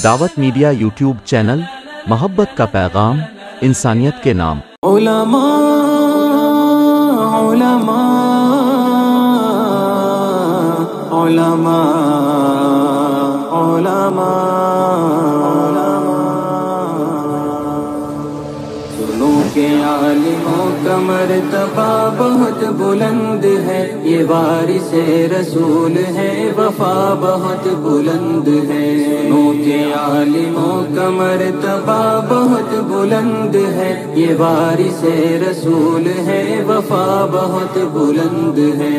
دعوت media YouTube channel, محبت کا پیغام، انسانیت کے نام۔ علماء علماء علماء علماء سنو کہ عالموں کا مرتبہ بہت بلند ہے، یہ وارث رسول ہے، وفا بہت بلند ہے۔ سنو کہ عالموں کا مرتبہ بہت بلند ہے، یہ وارث رسول ہے، وفا بہت بلند ہے۔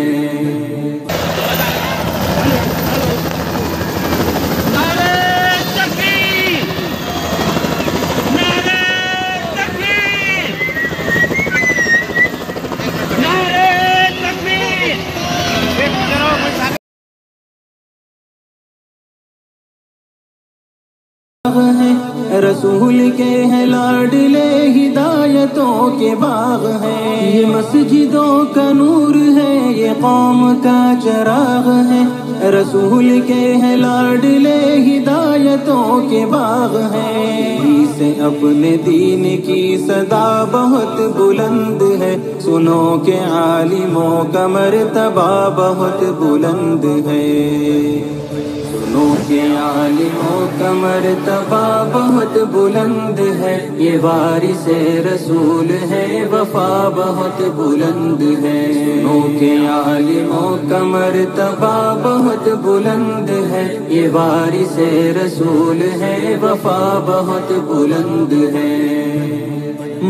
رسول کے ہیں لاڈلے، ہدایتوں کے باغ ہیں، یہ مسجدوں کا نور ہے، یہ قوم کا چراغ ہے۔ رسول کے ہیں لاڈلے، ہدایتوں کے باغ ہیں، اسے اپنے دین کی صدا بہت بلند ہے۔ سنو کہ عالموں کا مرتبہ بہت بلند ہے۔ سنو کہ عالموں کا مرتبہ بہت بلند ہے، یہ وارث رسول ہے، وفا بہت بلند ہے۔ سنو کہ عالموں کا مرتبہ بہت بلند ہے، یہ وارث رسول ہے، وفا بہت بلند ہے۔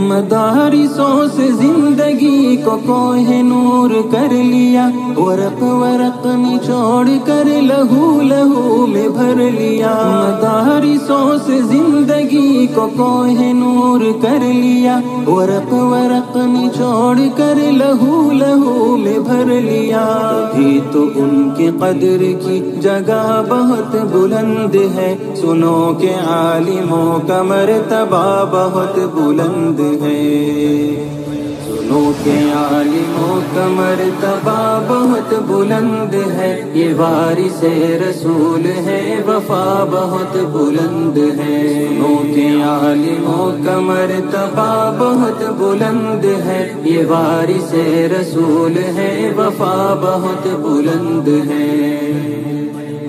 مدارسوں سے زندگی کو کوہ نور کر لیا، ورق ورق نچوڑ کر لہو لہو میں بھر لیا۔ مدارسوں سے زندگی کو کوہ نور کر لیا، ورق ورق نچوڑ کر لہو لہو میں بھر لیا۔ بھی تو ان کی قدر کی جگہ بہت بلند ہے۔ سنو کہ عالموں کا مرتبہ بہت بلند ہے۔ سنو کہ عالموں کا مرتبہ بہت بلند ہے، یہ وارث رسول ہے، وفا بہت بلند ہے۔ سنو کہ عالموں کا مرتبہ بہت بلند ہے، یہ وارث رسول ہے، وفا بہت بلند ہے۔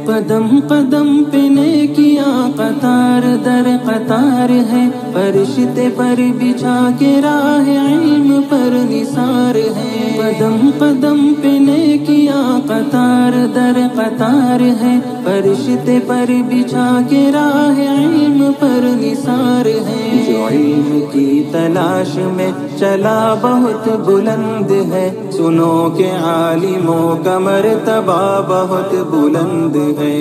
قدم قدم پہ نیکیاں قطار در قطار ہے، فرشتے پر بچھا کے راہ علم پر نثار ہے۔ قدم قدم پہ نیکیاں قطار در قطار ہے، فرشتے پر بچھا کے راہ علم پر نثار ہے۔ جو علم کی تلاش میں چلا بہت بلند ہے، سنو کہ عالموں کا مرتبہ بہت بلند ہے۔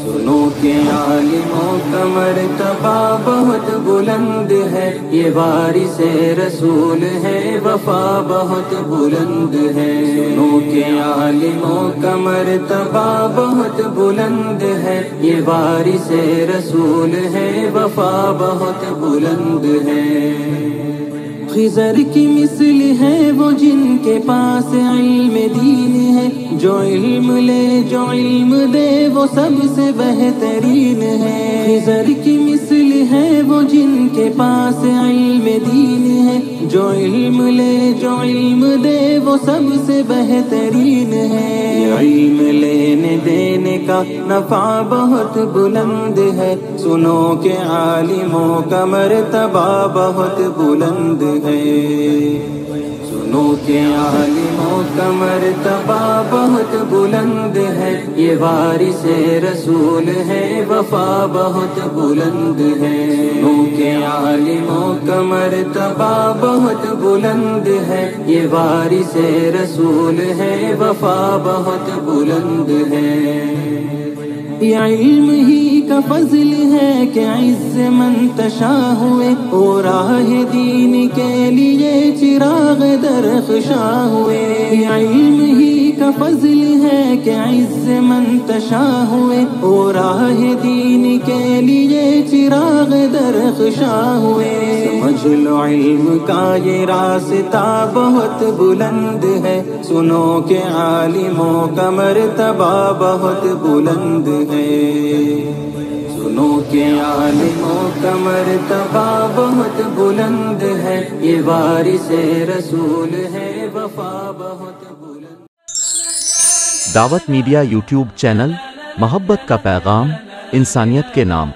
سنو کہ عالموں کا مرتبہ بہت بلند ہے، یہ وارث رسول ہے، وفا بہت بلند ہے۔ سنو کہ عالموں کا مرتبہ بہت بلند ہے، یہ وارث رسول ہے، وفا بہت بلند ہے۔ خضر کی مثل ہے وہ جن کے پاس علم دین ہے، جو علم لے جو علم دے وہ سب سے بہترین ہے۔ خضر کی مثل ہے وہ جن کے پاس علم دین ہے، جو علم لے جو علم دے وہ سب سے بہترین ہے۔ علم لینے دینے کا نفع بہت بلند ہے، سنو کہ عالموں کا مرتبہ بہت بلند ہے۔ سنو کہ عالموں کا مرتبہ بہت بلند ہے، یہ وارث رسول ہے، وفا بہت بلند ہے۔ سنو کہ عالموں کا مرتبہ بہت بلند ہے، یہ وارث رسول ہے، وفا بہت بلند ہے۔ یہ علم ہی کا فضل ہے کہ عز منتشا ہوئے، اور راہ دین کے لیے چراغ درخشاں ہوئے۔ یہ علم ہی کا فضل ہے کہ عز منتشا ہوئے، اور راہ دین کے لیے چراغ درخشاں ہوئے۔ سمجھ لو علم کا یہ راستہ بہت بلند ہے، سنو کہ عالموں کا مرتبہ بہت بلند ہے۔ کہ عالموں کا مرتبہ بہت بلند ہے، یہ وارث رسول ہے، وفا بہت بلند۔ دعوت میڈیا یوٹیوب چینل، محبت کا پیغام، انسانیت کے نام۔